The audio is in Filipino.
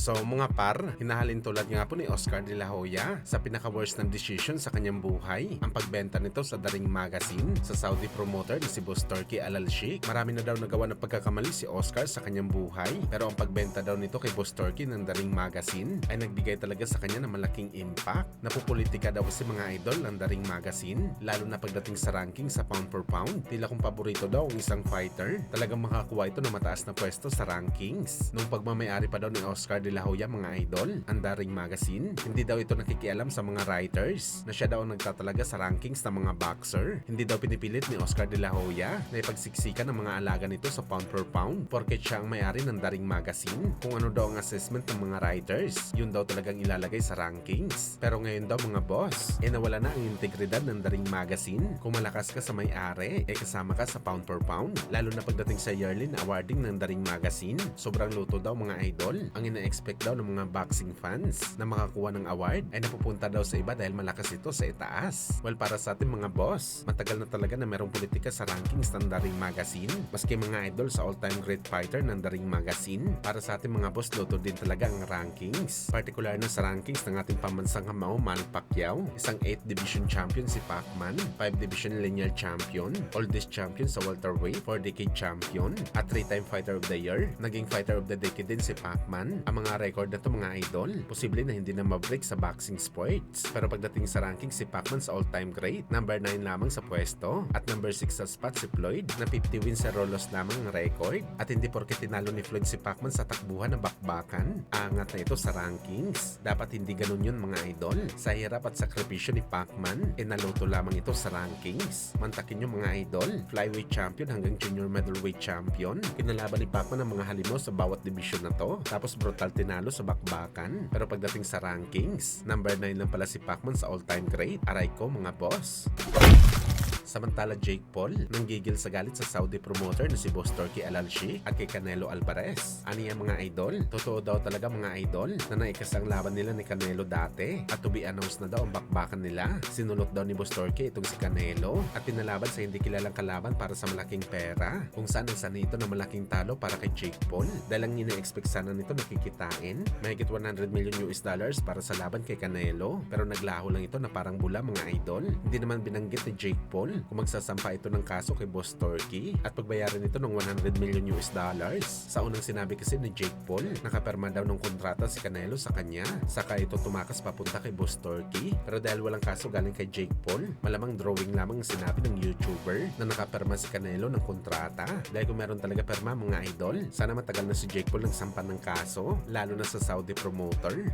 So mga par, hinahalin tulad nga po ni Oscar De La Hoya sa pinaka-worst ng decision sa kanyang buhay, ang pagbenta nito sa The Ring Magazine sa Saudi promoter na si Boss Turki Al Sheikh. Marami na daw nagawa ng pagkakamali si Oscar sa kanyang buhay, pero ang pagbenta daw nito kay Boss Turki ng The Ring Magazine ay nagbigay talaga sa kanya ng malaking impact. Napupolitika daw kasi mga idol ng The Ring Magazine, lalo na pagdating sa ranking sa pound per pound. Tila kung paborito daw ang isang fighter, talagang makakuha ito ng mataas na pwesto sa rankings. Nung pagmamayari pa daw ni Oscar De La Hoya mga idol, ang The Ring Magazine, hindi daw ito nakikialam sa mga writers na siya daw ang nagtatalaga sa rankings ng mga boxer. Hindi daw pinipilit ni Oscar De La Hoya na ipagsiksikan ng mga alaga nito sa pound per pound porket siya ang may-ari ng The Ring Magazine. Kung ano daw ang assessment ng mga writers, yun daw talagang ilalagay sa rankings. Pero ngayon daw mga boss, nawala na ang integridad ng The Ring Magazine. Kung malakas ka sa may-ari, kasama ka sa pound per pound. Lalo na pagdating sa yearly na awarding ng The Ring Magazine, sobrang luto daw mga idol. Ang ina-expect daw ng mga boxing fans na makakuha ng award ay napupunta daw sa iba dahil malakas ito sa itaas. Well, para sa ating mga boss, matagal na talaga na merong politika sa rankings ng The Ring Magazine. Maski mga idol sa all-time great fighter ng The Ring Magazine, para sa ating mga boss, luto din talaga ang rankings. Particular na sa rankings ng ating pambansang kamao, Manny Pacquiao, isang 8th division champion si Pacman, 5 division lineal champion, oldest champion sa welterweight, 4-decade champion, at 3-time fighter of the year. Naging fighter of the decade din si Pacman. Ang mga record na to mga idol, posible na hindi na mabreak sa boxing sports. Pero pagdating sa ranking, si Pacman sa all-time great, number 9 lamang sa pwesto, at number 6 sa spot si Floyd, na 50 wins sa Rolos lamang ang record. At hindi porke tinalo ni Floyd si Pacman sa takbuhan na bakbakan, angat na ito sa rankings. Dapat hindi ganun yun mga idol. Sa hirap at sakripisyo ni Pacman, naluto lamang ito sa rankings. Mantakin nyo mga idol, flyweight champion hanggang junior middleweight champion. Kinalaban ni Pacman ang mga halimaw sa bawat division na to, tapos brutal tinalo sa bakbakan. Pero pagdating sa rankings, number 9 lang pala si Pacman sa all-time great. Aray ko mga boss. Samantala Jake Paul, nanggigil sa galit sa Saudi promoter na si Boss Turki Al Sheikh at kay Canelo Alvarez. Ano yan mga idol? Totoo daw talaga mga idol na naikasang laban nila ni Canelo dati at to be announced na daw ang bakbakan nila. Sinulot daw ni Boss Turki itong si Canelo at pinalaban sa hindi kilalang kalaban para sa malaking pera, kung saan ang sanito na malaking talo para kay Jake Paul dahil ang ina-expect sana nito nakikitain mahigit $100 million para sa laban kay Canelo, pero naglaho lang ito na parang bula mga idol. Hindi naman binanggit ni Jake Paul kung magsasampa ito ng kaso kay Boss Turki at pagbayaran ito ng $100 million. Sa unang sinabi kasi ni Jake Paul, nakaperma daw ng kontrata si Canelo sa kanya, saka ito tumakas papunta kay Boss Turki. Pero dahil walang kaso galing kay Jake Paul, malamang drawing lamang sinabi ng YouTuber na nakaperma si Canelo ng kontrata. Dahil kung meron talaga perma mga idol, sana matagal na si Jake Paul nagsampa ng kaso, lalo na sa Saudi promoter.